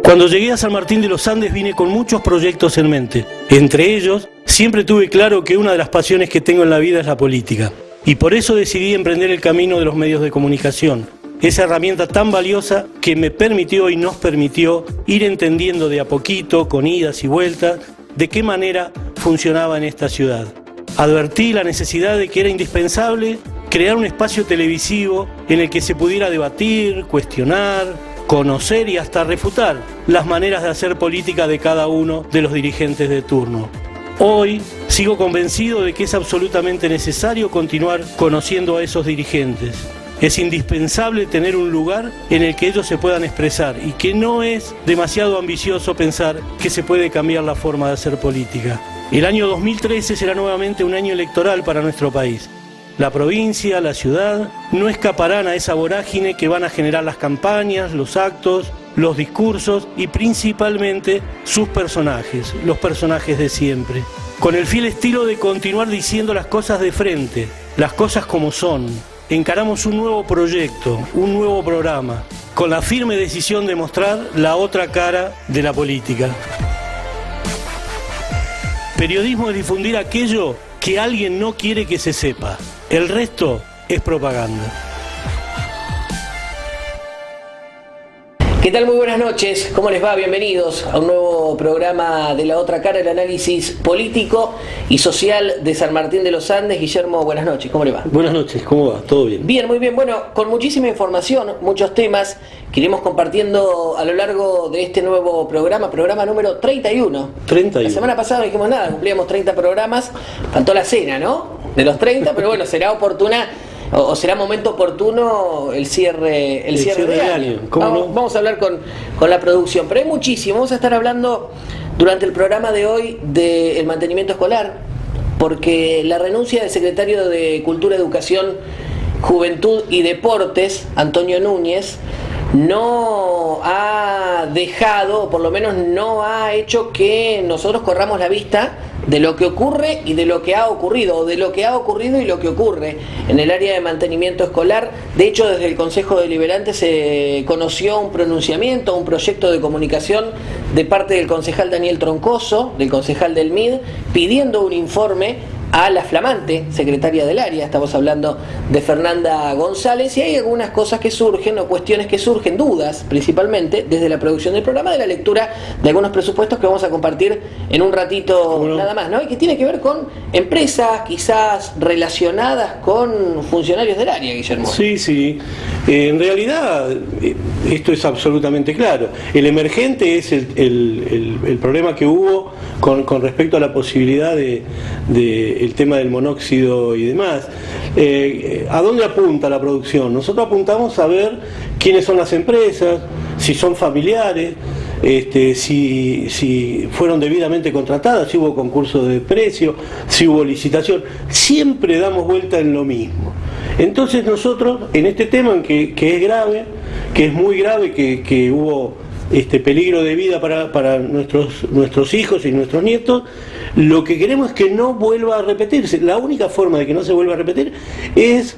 Cuando llegué a San Martín de los Andes vine con muchos proyectos en mente. Entre ellos, siempre tuve claro que una de las pasiones que tengo en la vida es la política. Y por eso decidí emprender el camino de los medios de comunicación. Esa herramienta tan valiosa que me permitió y nos permitió ir entendiendo de a poquito, con idas y vueltas, de qué manera funcionaba en esta ciudad. Advertí la necesidad de que era indispensable crear un espacio televisivo en el que se pudiera debatir, cuestionar, conocer y hasta refutar las maneras de hacer política de cada uno de los dirigentes de turno. Hoy sigo convencido de que es absolutamente necesario continuar conociendo a esos dirigentes. Es indispensable tener un lugar en el que ellos se puedan expresar y que no es demasiado ambicioso pensar que se puede cambiar la forma de hacer política. El año 2013 será nuevamente un año electoral para nuestro país. La provincia, la ciudad, no escaparán a esa vorágine que van a generar las campañas, los actos, los discursos y principalmente sus personajes, los personajes de siempre. Con el fiel estilo de continuar diciendo las cosas de frente, las cosas como son. Encaramos un nuevo proyecto, un nuevo programa, con la firme decisión de mostrar la otra cara de la política. Periodismo es difundir aquello que alguien no quiere que se sepa. El resto es propaganda. ¿Qué tal? Muy buenas noches, ¿cómo les va? Bienvenidos a un nuevo programa de La Otra Cara, el análisis político y social de San Martín de los Andes. Guillermo, buenas noches, ¿cómo le va? Buenas noches, ¿cómo va? ¿Todo bien? Bien, muy bien. Bueno, con muchísima información, muchos temas que iremos compartiendo a lo largo de este nuevo programa número 31. 31. La semana pasada no dijimos nada, cumplíamos 30 programas, faltó la cena, ¿no? De los 30, pero bueno, será oportuna o será momento oportuno el cierre de año. Vamos a hablar con la producción, pero hay muchísimo. Vamos a estar hablando durante el programa de hoy del mantenimiento escolar, porque la renuncia del secretario de Cultura, Educación, Juventud y Deportes, Antonio Núñez, no ha dejado, o por lo menos no ha hecho que nosotros corramos la vista de lo que ocurre y de lo que ha ocurrido, o de lo que ha ocurrido y lo que ocurre en el área de mantenimiento escolar. De hecho, desde el Consejo Deliberante se conoció un pronunciamiento, un proyecto de comunicación de parte del concejal Daniel Troncoso, del concejal del MID, pidiendo un informe a la flamante secretaria del área. Estamos hablando de Fernanda González, y hay algunas cosas que surgen, o cuestiones que surgen, dudas principalmente desde la producción del programa, de la lectura de algunos presupuestos que vamos a compartir en un ratito nada más, ¿no? Y que tiene que ver con empresas quizás relacionadas con funcionarios del área, Guillermo. Sí. En realidad esto es absolutamente claro. El emergente es el problema que hubo con respecto a la posibilidad de el tema del monóxido y demás. ¿A dónde apunta la producción? Nosotros apuntamos a ver quiénes son las empresas, si son familiares, si fueron debidamente contratadas, si hubo concurso de precio, si hubo licitación. Siempre damos vuelta en lo mismo. Entonces nosotros, en este tema que es grave, que es muy grave, que hubo peligro de vida para nuestros hijos y nuestros nietos, lo que queremos es que no vuelva a repetirse. La única forma de que no se vuelva a repetir es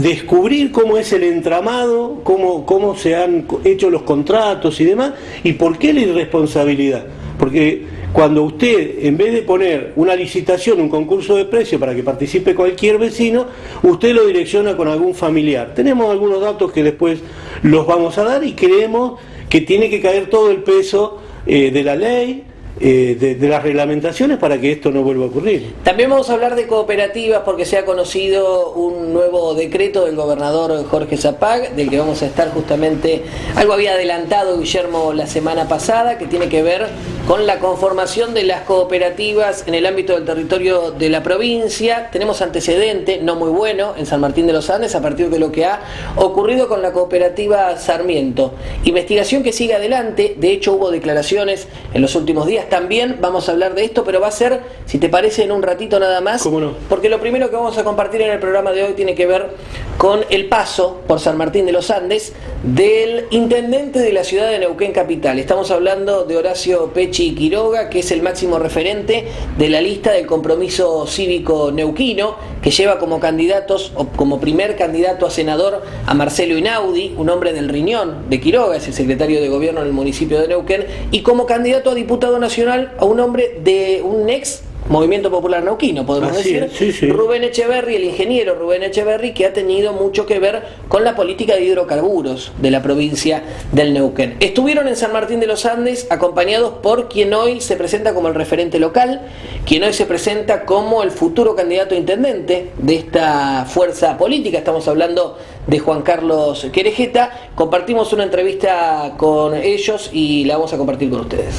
descubrir cómo es el entramado, cómo se han hecho los contratos y demás, y por qué la irresponsabilidad. Porque cuando usted, en vez de poner una licitación, un concurso de precio para que participe cualquier vecino, usted lo direcciona con algún familiar. Tenemos algunos datos que después los vamos a dar, y creemos que tiene que caer todo el peso de la ley, de las reglamentaciones, para que esto no vuelva a ocurrir. También vamos a hablar de cooperativas, porque se ha conocido un nuevo decreto del gobernador Jorge Zapag, del que vamos a estar justamente, algo había adelantado Guillermo la semana pasada, que tiene que ver con la conformación de las cooperativas en el ámbito del territorio de la provincia. Tenemos antecedente no muy bueno en San Martín de los Andes a partir de lo que ha ocurrido con la cooperativa Sarmiento. Investigación que sigue adelante, de hecho hubo declaraciones en los últimos días, también vamos a hablar de esto, pero va a ser, si te parece, en un ratito nada más. ¿Cómo no? Porque lo primero que vamos a compartir en el programa de hoy tiene que ver con el paso por San Martín de los Andes del intendente de la ciudad de Neuquén Capital. Estamos hablando de Horacio Peche Pechi Quiroga, que es el máximo referente de la lista del Compromiso Cívico Neuquino, que lleva como candidatos o como primer candidato a senador a Marcelo Inaudi, un hombre del riñón de Quiroga, es el secretario de gobierno en el municipio de Neuquén, y como candidato a diputado nacional a un hombre de un ex Movimiento Popular Neuquino, podemos decir, sí. Rubén Echeverri, el ingeniero Rubén Echeverri, que ha tenido mucho que ver con la política de hidrocarburos de la provincia del Neuquén. Estuvieron en San Martín de los Andes acompañados por quien hoy se presenta como el referente local, quien hoy se presenta como el futuro candidato a intendente de esta fuerza política. Estamos hablando de Juan Carlos Querejeta. Compartimos una entrevista con ellos y la vamos a compartir con ustedes.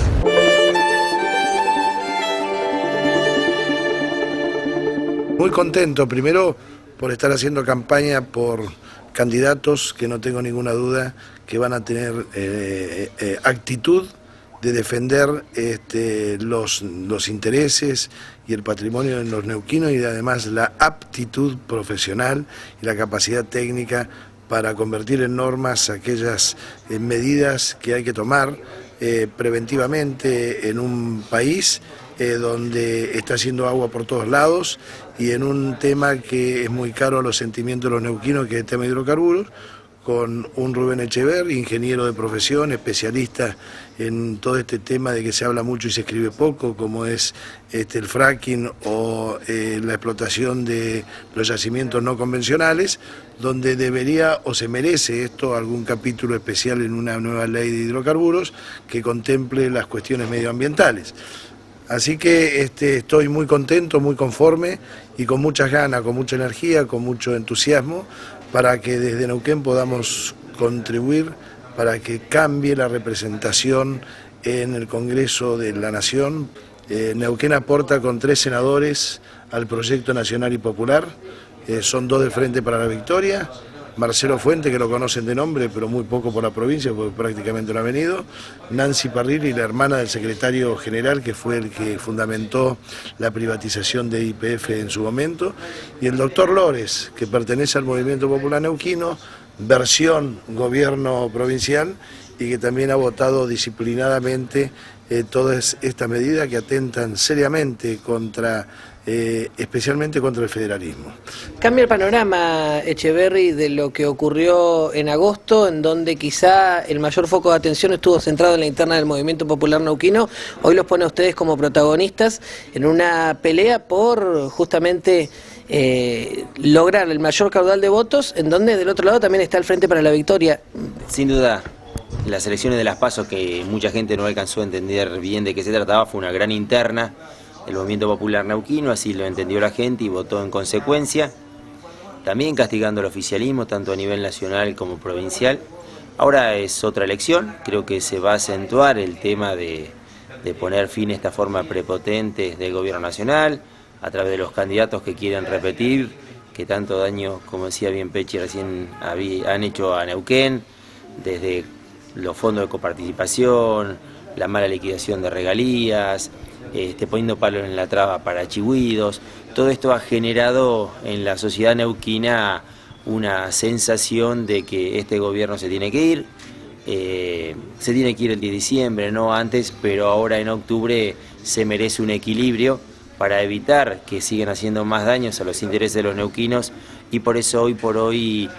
Muy contento, primero por estar haciendo campaña por candidatos que no tengo ninguna duda que van a tener actitud de defender los intereses y el patrimonio de los neuquinos y además la aptitud profesional y la capacidad técnica para convertir en normas aquellas medidas que hay que tomar preventivamente en un país donde está haciendo agua por todos lados y en un tema que es muy caro a los sentimientos de los neuquinos, que es el tema de hidrocarburos, con un Rubén Echeverri, ingeniero de profesión, especialista en todo este tema de que se habla mucho y se escribe poco, como es el fracking o la explotación de los yacimientos no convencionales, donde debería o se merece esto algún capítulo especial en una nueva ley de hidrocarburos que contemple las cuestiones medioambientales. Así que estoy muy contento, muy conforme y con muchas ganas, con mucha energía, con mucho entusiasmo para que desde Neuquén podamos contribuir para que cambie la representación en el Congreso de la Nación. Neuquén aporta con 3 senadores al proyecto nacional y popular, son 2 del Frente para la Victoria, Marcelo Fuente, que lo conocen de nombre, pero muy poco por la provincia, porque prácticamente no ha venido, Nancy Parrilli, la hermana del secretario general, que fue el que fundamentó la privatización de YPF en su momento, y el doctor Lores, que pertenece al Movimiento Popular Neuquino, versión gobierno provincial, y que también ha votado disciplinadamente todas estas medidas que atentan seriamente contra especialmente contra el federalismo. Cambia el panorama, Echeverri, de lo que ocurrió en agosto, en donde quizá el mayor foco de atención estuvo centrado en la interna del Movimiento Popular Neuquino. Hoy los pone a ustedes como protagonistas en una pelea por justamente lograr el mayor caudal de votos, en donde del otro lado también está el Frente para la Victoria. Sin duda, las elecciones de las PASO, que mucha gente no alcanzó a entender bien de qué se trataba, fue una gran interna. El Movimiento Popular Neuquino así lo entendió la gente y votó en consecuencia, también castigando al oficialismo tanto a nivel nacional como provincial. Ahora es otra elección, creo que se va a acentuar el tema de poner fin a esta forma prepotente del gobierno nacional a través de los candidatos que quieren repetir, que tanto daño, como decía bien Pechi recién, han hecho a Neuquén, desde los fondos de coparticipación, la mala liquidación de regalías, poniendo palos en la traba para chihuidos. Todo esto ha generado en la sociedad neuquina una sensación de que este gobierno se tiene que ir, se tiene que ir el 10 de diciembre, no antes, pero ahora en octubre se merece un equilibrio para evitar que sigan haciendo más daños a los intereses de los neuquinos, y por eso hoy por hoy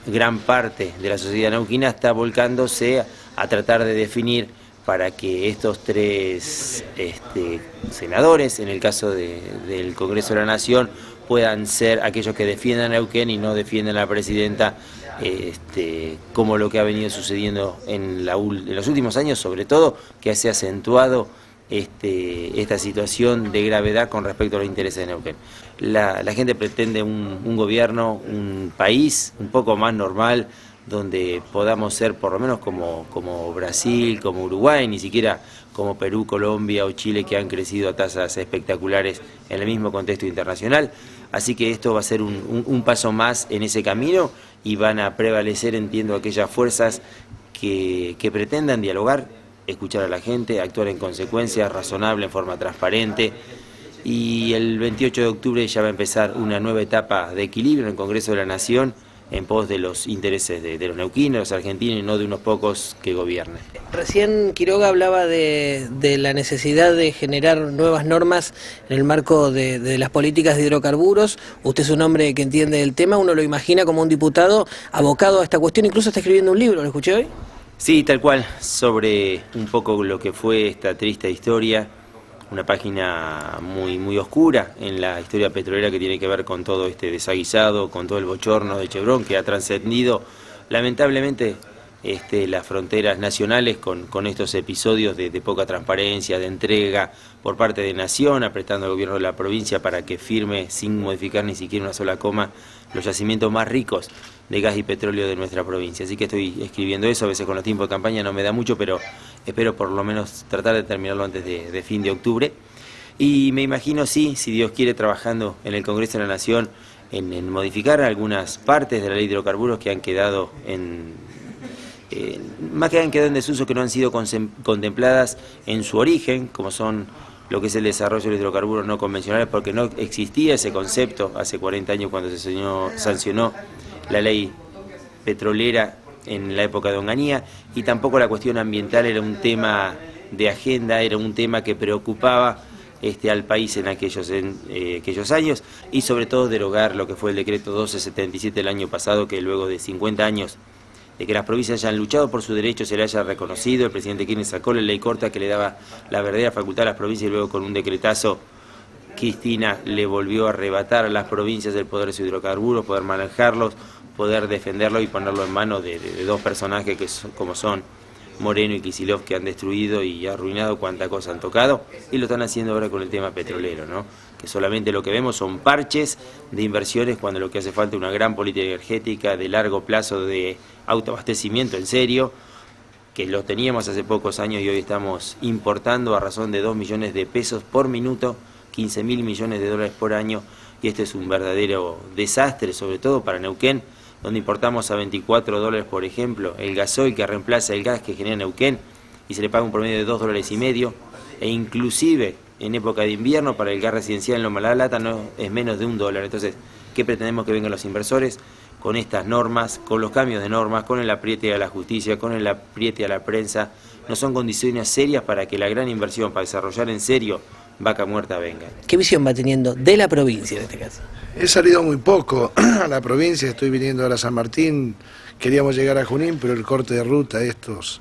gran parte de la sociedad neuquina está volcándose a tratar de definir para que estos 3 senadores, en el caso del Congreso de la Nación, puedan ser aquellos que defiendan a Neuquén y no defiendan a la presidenta, como lo que ha venido sucediendo en los últimos años, sobre todo, que se ha acentuado esta situación de gravedad con respecto a los intereses de Neuquén. La gente pretende un gobierno, un país un poco más normal, donde podamos ser por lo menos como Brasil, como Uruguay, ni siquiera como Perú, Colombia o Chile, que han crecido a tasas espectaculares en el mismo contexto internacional. Así que esto va a ser un paso más en ese camino y van a prevalecer, entiendo, aquellas fuerzas que pretendan dialogar, escuchar a la gente, actuar en consecuencia, razonable, en forma transparente. Y el 28 de octubre ya va a empezar una nueva etapa de equilibrio en el Congreso de la Nación, en pos de los intereses de los neuquinos, los argentinos, y no de unos pocos que gobiernen. Recién Quiroga hablaba de la necesidad de generar nuevas normas en el marco de las políticas de hidrocarburos. Usted es un hombre que entiende el tema, uno lo imagina como un diputado abocado a esta cuestión, incluso está escribiendo un libro, ¿lo escuché hoy? Sí, tal cual, sobre un poco lo que fue esta triste historia, una página muy oscura en la historia petrolera que tiene que ver con todo este desaguisado, con todo el bochorno de Chevron que ha trascendido lamentablemente las fronteras nacionales con estos episodios de poca transparencia, de entrega por parte de Nación, apretando al gobierno de la provincia para que firme sin modificar ni siquiera una sola coma los yacimientos más ricos de gas y petróleo de nuestra provincia. Así que estoy escribiendo eso, a veces con los tiempos de campaña no me da mucho, pero espero por lo menos tratar de terminarlo antes de fin de octubre. Y me imagino, sí, si Dios quiere, trabajando en el Congreso de la Nación en modificar algunas partes de la ley de hidrocarburos que han quedado más que han quedado en desuso, que no han sido contempladas en su origen, como son lo que es el desarrollo de los hidrocarburos no convencionales, porque no existía ese concepto hace 40 años cuando se sancionó la ley petrolera en la época de Onganía, y tampoco la cuestión ambiental era un tema de agenda, era un tema que preocupaba al país en aquellos años, y sobre todo derogar lo que fue el decreto 1277 del año pasado, que luego de 50 años de que las provincias hayan luchado por sus derechos, se le haya reconocido. El presidente Kirchner sacó la ley corta que le daba la verdadera facultad a las provincias, y luego con un decretazo Cristina le volvió a arrebatar a las provincias el poder de sus hidrocarburos, poder manejarlos, poder defenderlo y ponerlo en manos de dos personajes como son Moreno y Kicillof, que han destruido y arruinado cuanta cosa han tocado, y lo están haciendo ahora con el tema petrolero, ¿no? Que solamente lo que vemos son parches de inversiones, cuando lo que hace falta es una gran política energética de largo plazo, de autoabastecimiento en serio, que lo teníamos hace pocos años y hoy estamos importando a razón de 2 millones de pesos por minuto, 15.000 millones de dólares por año, y este es un verdadero desastre, sobre todo para Neuquén, donde importamos a 24 dólares, por ejemplo, el gasoil que reemplaza el gas que genera Neuquén, y se le paga un promedio de 2,5 dólares, e inclusive en época de invierno para el gas residencial en Loma La Lata no es menos de $1. Entonces, ¿qué pretendemos que vengan los inversores? Con estas normas, con los cambios de normas, con el apriete a la justicia, con el apriete a la prensa, no son condiciones serias para que la gran inversión para desarrollar en serio Vaca Muerta venga. ¿Qué visión va teniendo de la provincia en este caso? He salido muy poco a la provincia, estoy viniendo ahora a San Martín, queríamos llegar a Junín, pero el corte de ruta, estos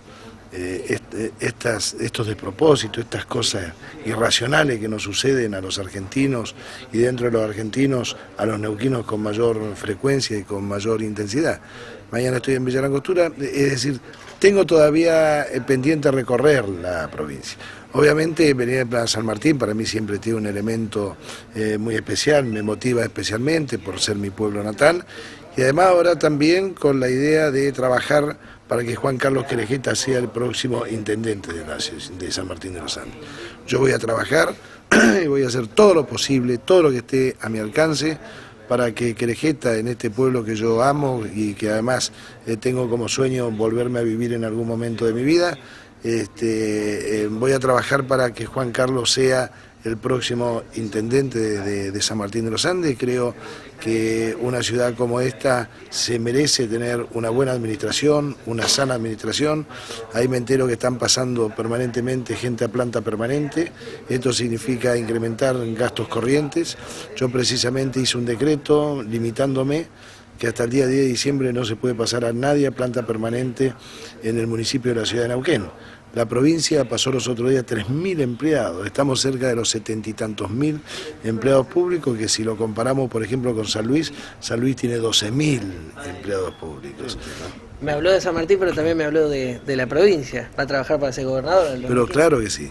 despropósitos, estas cosas irracionales que nos suceden a los argentinos y dentro de los argentinos a los neuquinos con mayor frecuencia y con mayor intensidad. Mañana estoy en Villa Langostura, es decir, tengo todavía pendiente recorrer la provincia. Obviamente venir a San Martín para mí siempre tiene un elemento muy especial, me motiva especialmente por ser mi pueblo natal, y además ahora también con la idea de trabajar para que Juan Carlos Querejeta sea el próximo intendente de San Martín de los Andes. Yo voy a trabajar y voy a hacer todo lo posible, todo lo que esté a mi alcance, para que Querejeta, en este pueblo que yo amo y que además tengo como sueño volverme a vivir en algún momento de mi vida, voy a trabajar para que Juan Carlos sea el próximo intendente de San Martín de los Andes. Creo que una ciudad como esta se merece tener una buena administración, una sana administración. Ahí me entero que están pasando permanentemente gente a planta permanente. Esto significa incrementar gastos corrientes. Yo precisamente hice un decreto limitándome que hasta el día 10 de diciembre no se puede pasar a nadie a planta permanente en el municipio de la ciudad de Neuquén. La provincia pasó los otros días 3.000 empleados, estamos cerca de los 70 y tantos mil empleados públicos, que si lo comparamos, por ejemplo, con San Luis tiene 12.000 empleados públicos. Me habló de San Martín, pero también me habló de la provincia. ¿Va a trabajar para ser gobernador? Pero claro que sí.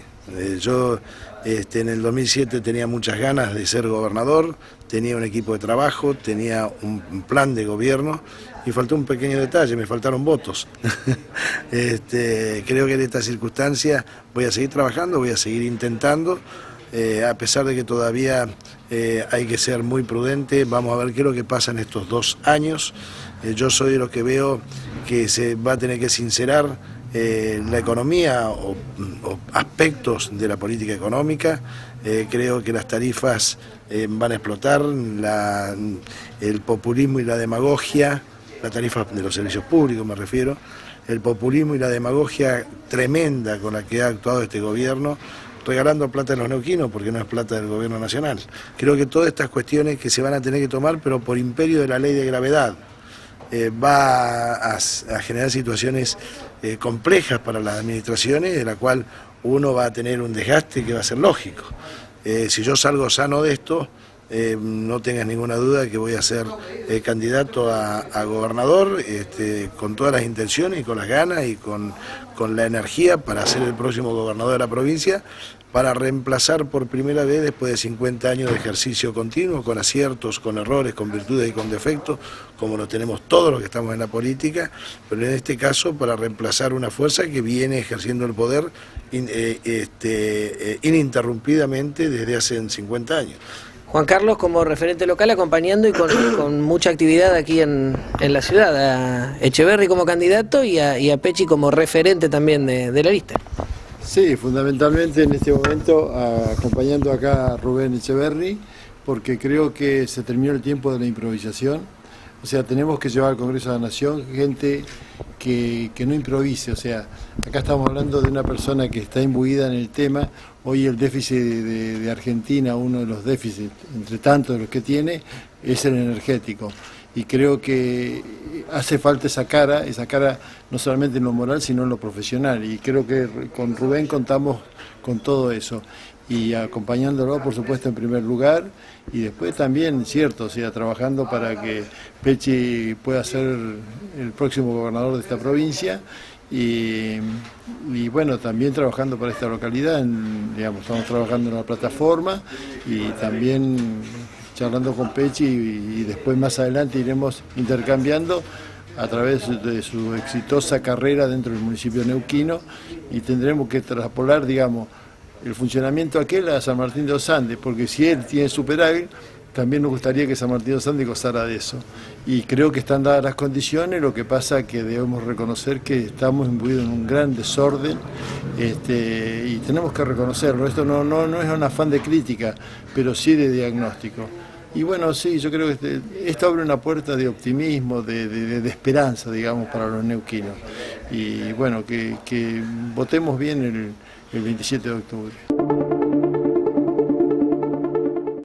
Yo en el 2007 tenía muchas ganas de ser gobernador, tenía un equipo de trabajo, tenía un plan de gobierno, y faltó un pequeño detalle, me faltaron votos. Creo que en esta circunstancia voy a seguir trabajando, voy a seguir intentando, a pesar de que todavía hay que ser muy prudente. Vamos a ver qué es lo que pasa en estos 2 años. Yo soy de los que veo que se va a tener que sincerar la economía o aspectos de la política económica. Creo que las tarifas van a explotar, el populismo y la demagogia la tarifa de los servicios públicos me refiero, el populismo y la demagogia tremenda con la que ha actuado este gobierno, regalando plata a los neuquinos porque no es plata del gobierno nacional. Creo que todas estas cuestiones que se van a tener que tomar, pero por imperio de la ley de gravedad, va a generar situaciones complejas para las administraciones, de la cual uno va a tener un desgaste que va a ser lógico. Si yo salgo sano de esto, no tengas ninguna duda de que voy a ser candidato a gobernador, con todas las intenciones y con las ganas y con la energía para ser el próximo gobernador de la provincia, para reemplazar por primera vez después de 50 años de ejercicio continuo, con aciertos, con errores, con virtudes y con defectos, como lo tenemos todos los que estamos en la política, pero en este caso para reemplazar una fuerza que viene ejerciendo el poder ininterrumpidamente desde hace 50 años. Juan Carlos, como referente local, acompañando y con mucha actividad aquí en la ciudad, a Echeverri como candidato y a Pecci como referente también de la lista. Sí, fundamentalmente en este momento acompañando acá a Rubén Echeverri, porque creo que se terminó el tiempo de la improvisación. O sea, tenemos que llevar al Congreso de la Nación gente que no improvise. O sea, acá estamos hablando de una persona que está imbuida en el tema. Hoy el déficit de Argentina, uno de los déficits, entre tantos de los que tiene, es el energético. Y creo que hace falta esa cara no solamente en lo moral, sino en lo profesional. Y creo que con Rubén contamos con todo eso. Y acompañándolo, por supuesto, en primer lugar, y después también, cierto, o sea, trabajando para que Pecci pueda ser el próximo gobernador de esta provincia, y bueno, también trabajando para esta localidad, digamos, estamos trabajando en la plataforma, y también charlando con Pecci, y después más adelante iremos intercambiando a través de su exitosa carrera dentro del municipio neuquino, y tendremos que traspolar, digamos, el funcionamiento aquel a San Martín de los Andes, porque si él tiene superávit, también nos gustaría que San Martín de los Andes gozara de eso. Y creo que están dadas las condiciones, lo que pasa es que debemos reconocer que estamos imbuidos en un gran desorden, y tenemos que reconocerlo. Esto no es un afán de crítica, pero sí de diagnóstico. Y bueno, sí, yo creo que esto abre una puerta de optimismo, de esperanza, digamos, para los neuquinos. Y bueno, que votemos bien el 27 de octubre.